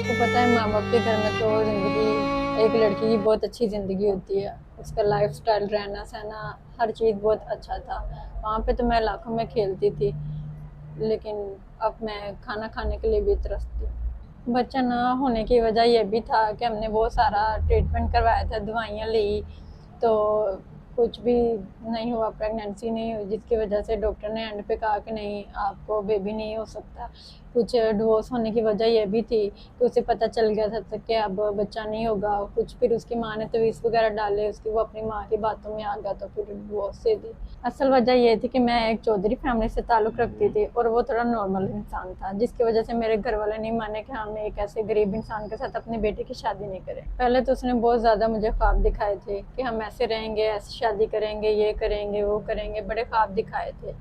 आपको पता है माँ बाप के घर में तो ज़िंदगी एक लड़की की बहुत अच्छी ज़िंदगी होती है। उसका लाइफस्टाइल, रहना सहना, हर चीज़ बहुत अच्छा था। वहाँ पे तो मैं लाखों में खेलती थी, लेकिन अब मैं खाना खाने के लिए भी तरसती हूँ। बच्चा ना होने की वजह ये भी था कि हमने बहुत सारा ट्रीटमेंट करवाया था, दवाइयाँ ली, तो कुछ भी नहीं हुआ, प्रेगनेंसी नहीं हुई, जिसकी वजह से डॉक्टर ने एंड पे कहा कि नहीं, आपको बेबी नहीं हो सकता। कुछ डिवोर्स होने की वजह ये भी थी कि उसे पता चल गया था कि अब बच्चा नहीं होगा कुछ, फिर उसकी माँ ने तवीज़ वगैरह डाले उसकी, वो अपनी माँ की बातों में आ गया तो फिर डिवोर्स दे दी। असल वजह ये थी कि मैं एक चौधरी फैमिली से ताल्लुक़ रखती थी और वो थोड़ा नॉर्मल इंसान था, जिसकी वजह से मेरे घर वाले नहीं माने कि हम एक ऐसे गरीब इंसान के साथ अपनी बेटी की शादी नहीं करें। पहले तो उसने बहुत ज़्यादा मुझे ख्वाब दिखाए थे कि हम ऐसे रहेंगे, ऐसे शादी करेंगे, ये करेंगे, वो करेंगे, बड़े ख्वाब दिखाए थे,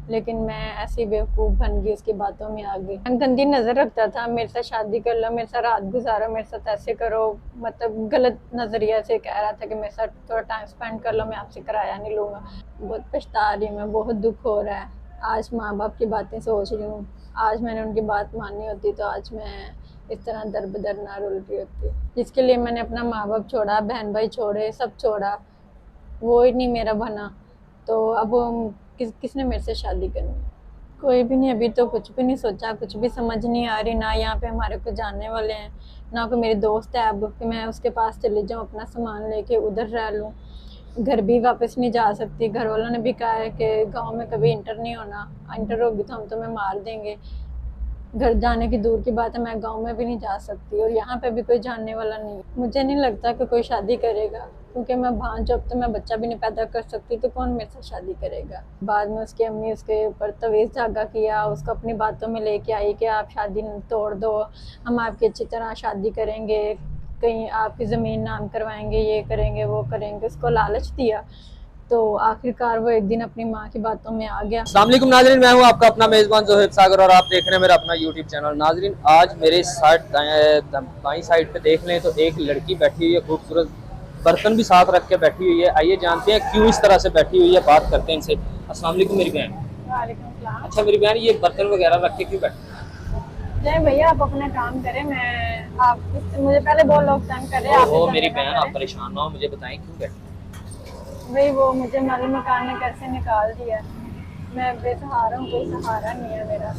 लेकिन मैं ऐसी बेवकूफ़ बन गई, उसकी बातों में आ गई। गंदी नज़र रखता था, मेरे साथ शादी कर लो, मेरे साथ रात गुजारो, मेरे साथ ऐसे करो, मतलब गलत नज़रिया से कह रहा था कि मेरे साथ थोड़ा टाइम स्पेंड कर लो, मैं आपसे किराया नहीं लूँगा। बहुत पछता रही हूँ मैं, बहुत दुख हो रहा है। आज माँ बाप की बातें सोच रही हूँ, आज मैंने उनकी बात माननी होती तो आज मैं इस तरह दर बदर ना रुल रही होती। जिसके लिए मैंने अपना माँ बाप छोड़ा, बहन भाई छोड़े, सब छोड़ा, वो ही नहीं मेरा बना, तो अब किसने मेरे से शादी करनी? कोई भी नहीं, अभी तो कुछ भी नहीं सोचा, कुछ भी समझ नहीं आ रही, ना यहाँ पे हमारे को जानने वाले हैं, ना कोई मेरे दोस्त है अब कि मैं उसके पास चली जाऊँ, अपना सामान लेके उधर रह लूँ। घर भी वापस नहीं जा सकती, घर वालों ने भी कहा है कि गांव में कभी इंटर नहीं होना, इंटर होगी तो हम तुम्हें मार देंगे। घर जाने की दूर की बात है, मैं गांव में भी नहीं जा सकती और यहाँ पे भी कोई जानने वाला नहीं। मुझे नहीं लगता कि कोई शादी करेगा, क्योंकि मैं भांज, अब तो मैं बच्चा भी नहीं पैदा कर सकती, तो कौन मेरे साथ शादी करेगा। बाद में उसकी अम्मी उसके ऊपर तवीज़ धागा किया, उसको अपनी बातों में लेके आई कि आप शादी तोड़ दो, हम आपकी अच्छी तरह शादी करेंगे, कहीं आपकी ज़मीन नाम करवाएंगे, ये करेंगे, वो करेंगे, उसको लालच दिया। तो आखिरकार वो एक दिन अपनी माँ की बातों में आ गया। अस्सलाम वालेकुम नाजरीन, मैं हूं आपका अपना मेज़बान ज़ोहैब सागर और आप देख रहे हैं मेरा अपना यूट्यूब चैनल। नाजरीन, आज मेरे साथ बाईं साइड पे देख लें तो एक लड़की बैठी हुई है, खूबसूरत बर्तन भी साथ रख के बैठी हुई है। आइए जानते हैं क्यों इस तरह से बैठी हुई है, बात करते हैं इनसे। अस्सलाम वालेकुम मेरी बहन। वालेकुम सलाम। अच्छा मेरी बहन, ये बर्तन वगैरह रख के क्यों बैठी? नहीं भैया, आप अपना काम करें, मैं आप मुझे पहले बहुत लोग तंग कर रहे हैं, आप ओहो इतना मेरी ना बहन, आप करें। परेशान ना हो, मुझे बताएं क्यों बैठी? भाई वो मुझे मालूम मकान ने घर से निकाल दिया, मैं बेसहारा हूँ, कोई सहारा नहीं है मेरा,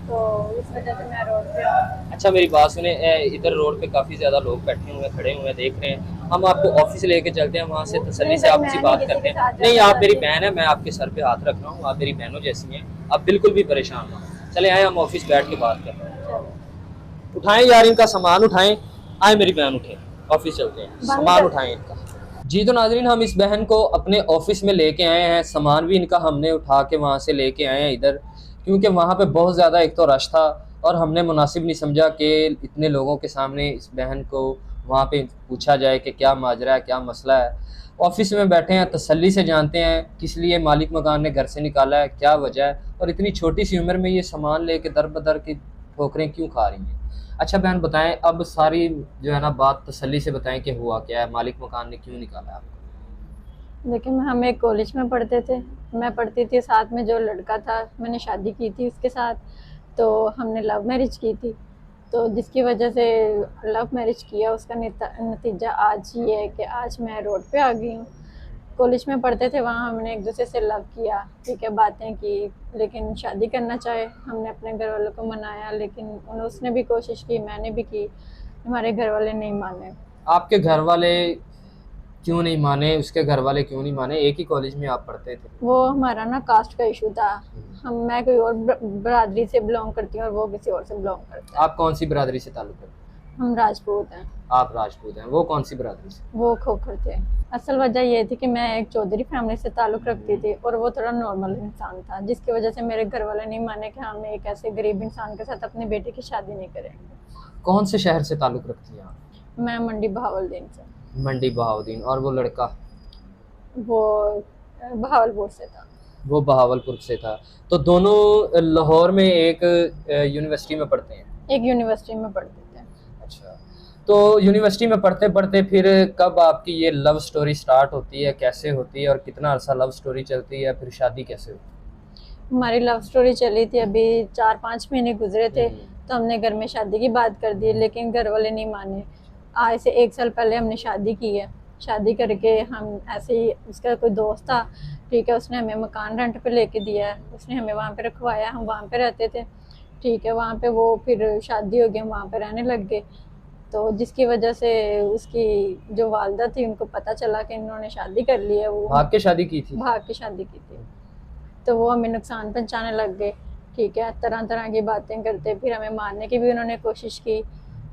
तो इस वजह से मैं रोड पे हूँ। अच्छा मेरी बात सुने, इधर रोड पे काफ़ी ज़्यादा लोग बैठे हुए हैं, खड़े हुए हैं, देख रहे हैं। हम आपको ऑफिस लेके चलते हैं, वहाँ से तसल्ली नहीं से भाई, आपसे मैं नहीं बात किसी करते के हैं। साथ नहीं, जाना आप मेरी चाहती। बहन है, मैं आपके सर पे हाथ रख रहा हूँ, आप मेरी बहनों जैसी हैं, आप बिल्कुल भी परेशान ना हो। चले आए, हम ऑफिस बैठ के बात करते हैं। चलो उठाएं यार इनका सामान, उठाएं। आए मेरी बहन, उठे, ऑफिस चलते हैं, बंद सामान कर। उठाएं इनका। जी तो नाजरीन, हम इस बहन को अपने ऑफिस में लेके आए हैं, सामान भी इनका हमने उठा के वहाँ से लेके आए हैं इधर, क्योंकि वहाँ पे बहुत ज़्यादा एक तो रश था और हमने मुनासिब नहीं समझा कि इतने लोगों के सामने इस बहन को वहाँ पे पूछा जाए कि क्या माजरा है, क्या मसला है। ऑफिस में बैठे हैं, तसल्ली से जानते हैं किस लिए मालिक मकान ने घर से निकाला है, क्या वजह है, और इतनी छोटी सी उम्र में ये सामान लेके दर बदर की ठोकरें क्यों खा रही हैं। अच्छा बहन बताएं, अब सारी जो है ना बात तसल्ली से बताएं कि हुआ क्या है, मालिक मकान ने क्यों निकाला है आपको? देखिए, हम एक कॉलेज में पढ़ते थे, मैं पढ़ती थी, साथ में जो लड़का था मैंने शादी की थी उसके साथ, तो हमने लव मैरिज की थी, तो जिसकी वजह से लव मैरिज किया, उसका नतीजा आज ये है कि आज मैं रोड पे आ गई हूँ। कॉलेज में पढ़ते थे, वहाँ हमने एक दूसरे से लव किया, ठीक है, बातें की, लेकिन शादी करना चाहे, हमने अपने घर वालों को मनाया, लेकिन उसने भी कोशिश की, मैंने भी की, हमारे घर वाले नहीं माने। आपके घर वाले क्यों नहीं माने, उसके घर वाले क्यों नहीं माने? एक ही कॉलेज में आप पढ़ते थे। वो हमारा ना कास्ट का इशू था, मैं कोई और बरादरी से बिलोंग करती हूँ और वो किसी और से बिलोंग करता है। आप कौन सी बरादरी से ताल्लुक़ रखते हैं? हम राजपूत हैं। आप राजपूत हैं, वो कौन सी बरादरी से? वो खोखर थे। असल वजह ये थी कि मैं एक चौधरी फैमिली से ताल्लुक़ रखती थी और वो थोड़ा नॉर्मल इंसान था, जिसकी वजह से मेरे घर वाले नहीं माने कि हम एक ऐसे गरीब इंसान के साथ अपनी बेटी की शादी नहीं करेंगे। कौन से शहर से ताल्लुक़ रखती हैं आप? मैं मंडी बहावलदीन से। मंडी बहाउद्दीन। और वो लड़का? वो बहावलपुर से था। वो बहावलपुर से था। तो दोनों लाहौर में एक यूनिवर्सिटी में पढ़ते हैं? एक यूनिवर्सिटी में पढ़ते थे। अच्छा, तो यूनिवर्सिटी में पढ़ते पढ़ते फिर कब आपकी ये लव स्टोरी स्टार्ट होती है, कैसे होती है और कितना अर्सा लव स्टोरी चलती है, फिर शादी कैसे होती हमारी लव स्टोरी चली थी, अभी 4-5 महीने गुजरे थे, है? तो हमने घर में शादी की बात कर दी, लेकिन घर वाले नहीं माने। आज से 1 साल पहले हमने शादी की है। शादी करके हम ऐसे ही, उसका कोई दोस्त था, ठीक है, उसने हमें मकान रेंट पे लेके दिया है, उसने हमें वहाँ पे रखवाया, हम वहाँ पे रहते थे, ठीक है। वहाँ पे वो फिर शादी हो गई, हम वहाँ पे रहने लग गए। तो जिसकी वजह से उसकी जो वालदा थी, उनको पता चला कि इन्होंने शादी कर ली है। वो भाग के शादी की थी? भाग के शादी की थी। तो वो हमें नुकसान पहुंचाने लग गए, ठीक है, तरह तरह की बातें करते, फिर हमें मारने की भी उन्होंने कोशिश की,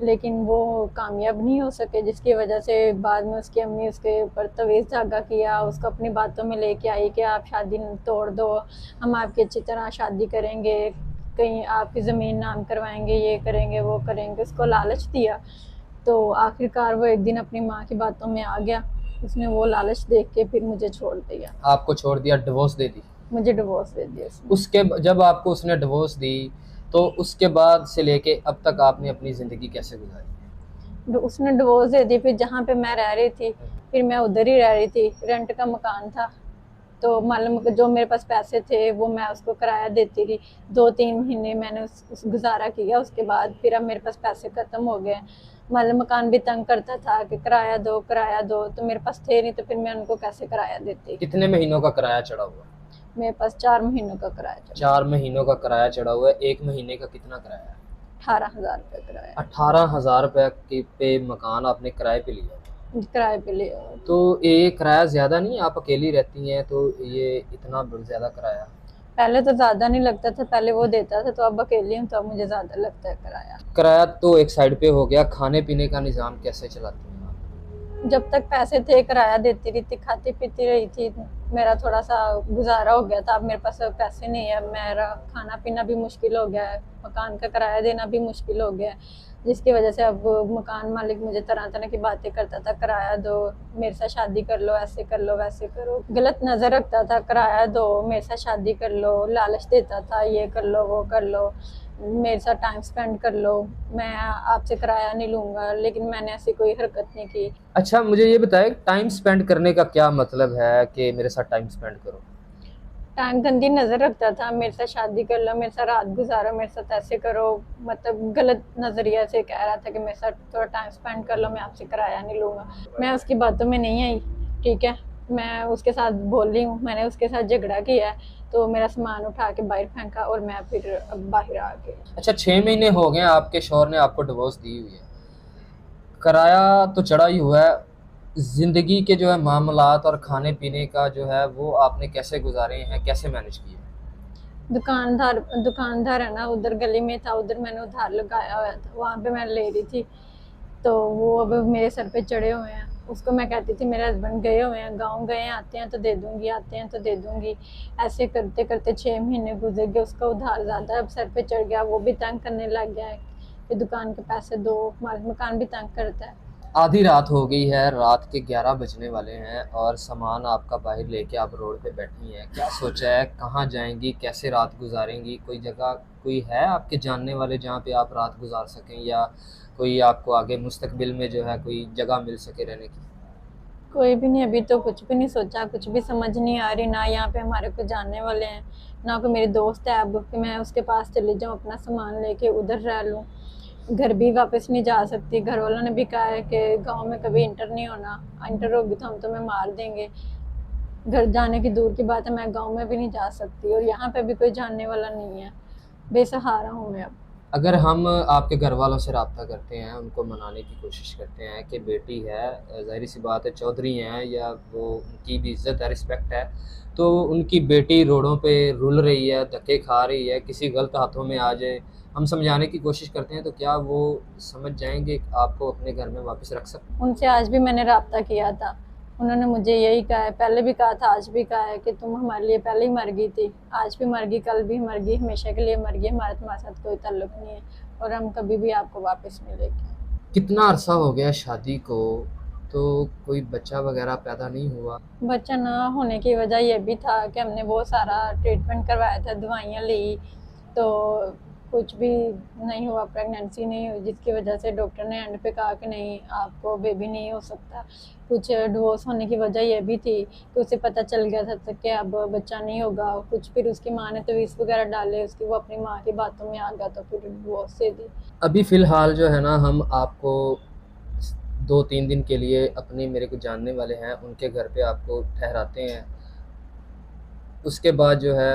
लेकिन वो कामयाब नहीं हो सके, जिसकी वजह से बाद में उसकी अम्मी उसके ऊपर तवीज़ धागा किया, उसको अपनी बातों में लेके आई कि आप शादी तोड़ दो, हम आपकी अच्छी तरह शादी करेंगे, कहीं आपकी ज़मीन नाम करवाएंगे, ये करेंगे वो करेंगे, उसको लालच दिया। तो आखिरकार वो एक दिन अपनी माँ की बातों में आ गया, उसने वो लालच देख के फिर मुझे छोड़ दिया। आपको छोड़ दिया, डिवोर्स दे दी? मुझे डिवोर्स दे दिया उसने। उसके जब आपको उसने डिवोर्स दी, तो उसके बाद से लेके अब तक आपने अपनी ज़िंदगी कैसे गुजारी? उसने डिवोर्स दे दी, फिर जहाँ पे मैं रह रही थी, फिर मैं उधर ही रह रही थी, रेंट का मकान था। तो मालूम जो मेरे पास पैसे थे वो मैं उसको किराया देती रही, 2-3 महीने मैंने उस गुजारा किया। उसके बाद फिर अब मेरे पास पैसे ख़त्म हो गए। मालूम मकान भी तंग करता था कि किराया दो किराया दो, तो मेरे पास थे नहीं, तो फिर मैं उनको कैसे किराया देती। कितने महीनों का किराया चढ़ा हुआ? मेरे पास 4 महीनों का किराया चढ़ा। 4 महीनों का किराया चढ़ा हुआ है। 1 महीने का कितना किराया है? 18,000 रुपये किराया। 18,000 रुपये के पे मकान आपने किराए पे लिया? किराए पे लिया। तो ये किराया ज़्यादा नहीं? आप अकेली रहती हैं तो ये इतना ज़्यादा किराया? पहले तो ज़्यादा नहीं लगता था, पहले वो देता था, तो अब अकेली हूँ तो अब मुझे ज़्यादा लगता है किराया। किराया तो एक साइड पे हो गया, खाने पीने का निज़ाम कैसे चलाती हैं आप? जब तक पैसे थे किराया देती रही थी, खाती पीती रही थी, मेरा थोड़ा सा गुजारा हो गया था। अब मेरे पास अब पैसे नहीं है, मेरा खाना पीना भी मुश्किल हो गया है, मकान का किराया देना भी मुश्किल हो गया है, जिसकी वजह से अब मकान मालिक मुझे तरह तरह की बातें करता था, किराया दो, मेरे साथ शादी कर लो, ऐसे कर लो वैसे करो, गलत नज़र रखता था, किराया दो, मेरे साथ शादी कर लो, लालच देता था, ये कर लो वो कर लो, मेरे साथ टाइम स्पेंड कर लो, मैं आपसे किराया नहीं लूँगा, लेकिन मैंने ऐसी कोई हरकत नहीं की। अच्छा, मुझे ये बताएं, टाइम स्पेंड करने का क्या मतलब है कि मेरे साथ टाइम स्पेंड करो? टाइम गंदी नज़र रखता था, मेरे साथ शादी कर लो, मेरे साथ रात गुजारो, मेरे साथ ऐसे करो, मतलब गलत नज़रिया से कह रहा था कि मेरे साथ थोड़ा टाइम स्पेंड कर लो, मैं आपसे किराया नहीं लूँगा। मैं उसकी बातों में नहीं आई, ठीक है, मैं उसके साथ बोल रही हूँ, मैंने उसके साथ झगड़ा किया है, तो मेरा सामान उठा के बाहर फेंका और मैं फिर अब बाहर आ गई। अच्छा, 6 महीने हो गए आपके शौहर ने आपको डिवोर्स दी हुई है, किराया तो चढ़ा ही हुआ है, ज़िंदगी के जो है मामलात और खाने पीने का जो है वो आपने कैसे गुजारे हैं, कैसे मैनेज किए? दुकानदार दुकानदार है ना, उधर गली में था, उधर मैंने उधार लगाया हुआ था, वहाँ पे मैं ले रही थी, तो वो अब मेरे सर पे चढ़े हुए हैं। उसको मैं कहती थी मेरे हस्बैंड गए हुए हैं, गाँव गए हैं, आते हैं तो दे दूँगी, आते हैं तो दे दूँगी। ऐसे करते करते 6 महीने गुजर गए, उसका उधार ज़्यादा अब सर पे चढ़ गया, वो भी तंग करने लग गया है कि दुकान के पैसे दो, मालिक मकान भी तंग करता है। आधी रात हो गई है, रात के 11 बजने वाले हैं और सामान आपका बाहर लेके आप रोड पे बैठी हैं, क्या सोचा है, कहाँ जाएंगी, कैसे रात गुजारेंगी? कोई जगह कोई है आपके जानने वाले जहाँ पे आप रात गुजार सकें, या कोई आपको आगे मुस्तकबिल में जो है कोई जगह मिल सके रहने की? कोई भी नहीं, अभी तो कुछ भी नहीं सोचा, कुछ भी समझ नहीं आ रही, ना यहाँ पे हमारे को जानने वाले हैं, ना कोई मेरे दोस्त है अब कि मैं उसके पास चली जाऊँ, अपना सामान लेके उधर रह लूँ। घर भी वापस नहीं जा सकती, घर वालों ने भी कहा है कि गांव में कभी इंटर नहीं होना, इंटर होगी तो हम तुम्हें मार देंगे। घर जाने की दूर की बात है, मैं गांव में भी नहीं जा सकती, और यहाँ पे भी कोई जानने वाला नहीं है, बेसहारा हूँ मैं अब। अगर हम आपके घर वालों से रब्ता करते हैं, उनको मनाने की कोशिश करते हैं कि बेटी है, ज़ाहिर सी बात है, चौधरी हैं या वो, उनकी भी इज़्ज़त है, रिस्पेक्ट है, तो उनकी बेटी रोडों पे रुल रही है, धक्के खा रही है, किसी गलत हाथों में आ जाए, हम समझाने की कोशिश करते हैं, तो क्या वो समझ जाएंगे, आपको अपने घर में वापस रख सकते? उनसे आज भी मैंने रब्ता किया था, उन्होंने मुझे यही कहा है, पहले भी कहा था, आज भी कहा है कि तुम हमारे लिए पहले ही मर गई थी, आज भी मर गई, कल भी मर गई, हमेशा के लिए मर गई, हमारा तुम्हारे साथ कोई ताल्लुक नहीं है और हम कभी भी आपको वापस मिलेंगे। कितना अरसा हो गया शादी को, तो कोई बच्चा वगैरह पैदा नहीं हुआ? बच्चा ना होने की वजह ये भी था कि हमने बहुत सारा ट्रीटमेंट करवाया था, दवाइयाँ ली, तो कुछ भी नहीं हुआ, प्रेगनेंसी नहीं हुई, जिसकी वजह से डॉक्टर ने एंड पे कहा कि नहीं आपको बेबी नहीं हो सकता। कुछ डिवोर्स होने की वजह ये भी थी कि उसे पता चल गया था कि अब बच्चा नहीं होगा कुछ, फिर उसकी माँ ने तवीज़ वगैरह डाले उसकी, वो अपनी माँ की बातों में आ गया तो फिर डिवोर्स दे दी। अभी फ़िलहाल जो है ना, हम आपको 2-3 दिन के लिए अपने मेरे को जानने वाले हैं उनके घर पे आपको ठहराते हैं। उसके बाद जो है,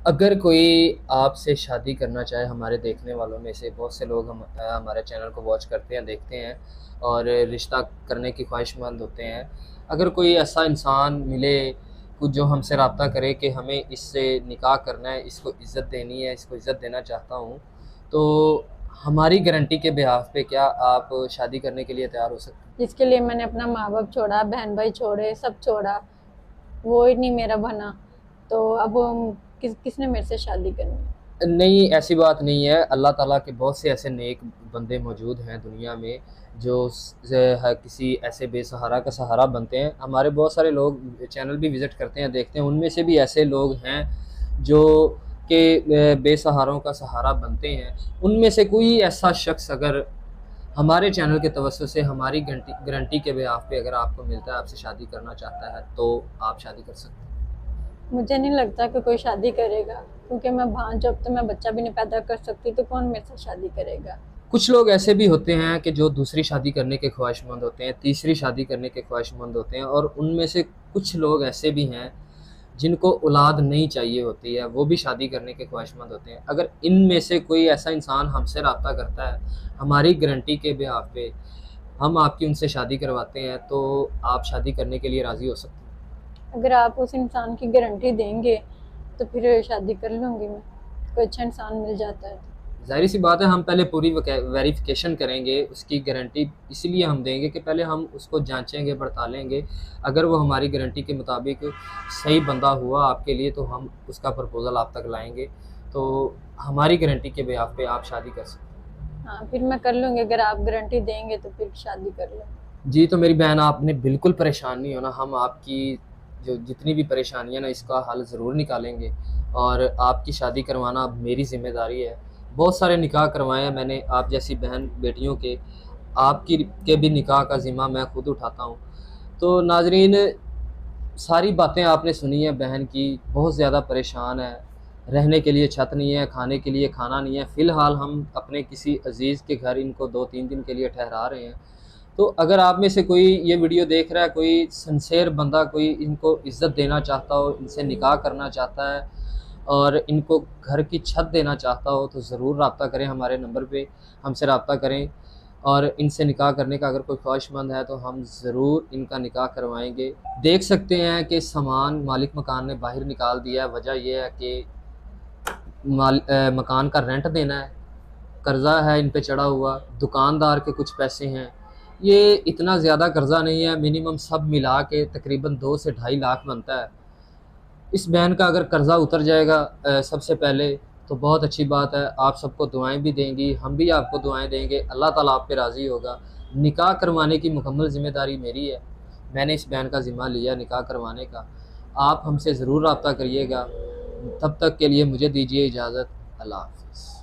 अगर कोई आपसे शादी करना चाहे, हमारे देखने वालों में से बहुत से लोग हमारे चैनल को वॉच करते हैं, देखते हैं और रिश्ता करने की ख्वाहिशमंद होते हैं। अगर कोई ऐसा इंसान मिले कुछ जो हमसे रब्ता करे कि हमें इससे निकाह करना है, इसको इज़्ज़त देनी है, इसको इज़्ज़त देना चाहता हूँ, तो हमारी गारंटी के बिहाफ़ पे क्या आप शादी करने के लिए तैयार हो सकते हैं? जिसके लिए मैंने अपना माँ बाप छोड़ा, बहन भाई छोड़े, सब छोड़ा, वो ही नहीं मेरा बना, तो अब किसने मेरे से शादी करनी है? नहीं, ऐसी बात नहीं है। अल्लाह ताला के बहुत से ऐसे नेक बंदे मौजूद हैं दुनिया में जो किसी ऐसे बेसहारा का सहारा बनते हैं। हमारे बहुत सारे लोग चैनल भी विज़िट करते हैं, देखते हैं, उनमें से भी ऐसे लोग हैं जो कि बेसहारों का सहारा बनते हैं। उनमें से कोई ऐसा शख्स अगर हमारे चैनल के तवज्जो से हमारी गारंटी के बिहाफ़ पे अगर आपको मिलता है, आपसे शादी करना चाहता है, तो आप शादी कर सकते हैं। मुझे नहीं लगता कि कोई शादी करेगा, क्योंकि मैं भांज, अब तो मैं बच्चा भी नहीं पैदा कर सकती, तो कौन मेरे साथ शादी करेगा? कुछ लोग ऐसे भी होते हैं कि जो दूसरी शादी करने के ख्वाहिशमंद होते हैं, तीसरी शादी करने के ख्वाहिशमंद होते हैं, और उनमें से कुछ लोग ऐसे भी हैं जिनको औलाद नहीं चाहिए होती है, वो भी शादी करने के ख्वाहिशमंद होते हैं। अगर इनमें से कोई ऐसा इंसान हमसे रब्ता करता है, हमारी गारंटी के बिहाफ़ पे हम आपकी उनसे शादी करवाते हैं, तो आप शादी करने के लिए राज़ी हो सकते हैं। अगर आप उस इंसान की गारंटी देंगे तो फिर शादी कर लूँगी मैं, कोई अच्छा इंसान मिल जाता है तो। ज़ाहिर-सी बात है, हम पहले पूरी वेरिफ़िकेशन करेंगे, उसकी गारंटी इसीलिए हम देंगे कि पहले हम उसको जाँचेंगे, पड़तालेंगे। अगर वो हमारी गारंटी के मुताबिक सही बंदा हुआ आपके लिए, तो हम उसका प्रपोज़ल आप तक लाएँगे। तो हमारी गारंटी के बिहाफ़ पे आप शादी कर सकते हैं। हाँ, फिर मैं कर लूँगी, अगर आप गारंटी देंगे तो फिर शादी कर लूँ। जी, तो मेरी बहन, आपने बिल्कुल परेशान नहीं होना, हम आपकी जो जितनी भी परेशानियाँ ना, इसका हल ज़रूर निकालेंगे और आपकी शादी करवाना अब मेरी ज़िम्मेदारी है। बहुत सारे निकाह करवाए हैं मैंने आप जैसी बहन बेटियों के, आपकी के भी निकाह का ज़िम्मा मैं खुद उठाता हूँ। तो नाज़रीन, सारी बातें आपने सुनी हैं बहन की, बहुत ज़्यादा परेशान है, रहने के लिए छत नहीं है, खाने के लिए खाना नहीं है। फ़िलहाल हम अपने किसी अज़ीज़ के घर इनको 2-3 दिन के लिए ठहरा रहे हैं। तो अगर आप में से कोई ये वीडियो देख रहा है, कोई सिंसियर बंदा, कोई इनको इज़्ज़त देना चाहता हो, इनसे निकाह करना चाहता है और इनको घर की छत देना चाहता हो, तो ज़रूर रब्ता करें हमारे नंबर पे, हमसे रब्ता करें और इनसे निकाह करने का अगर कोई ख्वाहिशमंद है, तो हम ज़रूर इनका निकाह करवाएँगे। देख सकते हैं कि सामान मालिक मकान ने बाहर निकाल दिया है। वजह ये है कि मकान का रेंट देना है, कर्ज़ा है इन पे चढ़ा हुआ, दुकानदार के कुछ पैसे हैं। ये इतना ज़्यादा कर्ज़ा नहीं है, मिनिमम सब मिला के तकरीबन 2 से ढाई लाख बनता है। इस बहन का अगर कर्ज़ा उतर जाएगा सबसे पहले, तो बहुत अच्छी बात है। आप सबको दुआएँ भी देंगी, हम भी आपको दुआएँ देंगे, अल्लाह ताला आप पे राज़ी होगा। निकाह करवाने की मुकम्मल ज़िम्मेदारी मेरी है। मैंने इस बहन का ज़िम्मा लिया निकाह करवाने का। आप हमसे ज़रूर रब्ता करिएगा। तब तक के लिए मुझे दीजिए इजाज़त। अल्लाह हाफ़िज़।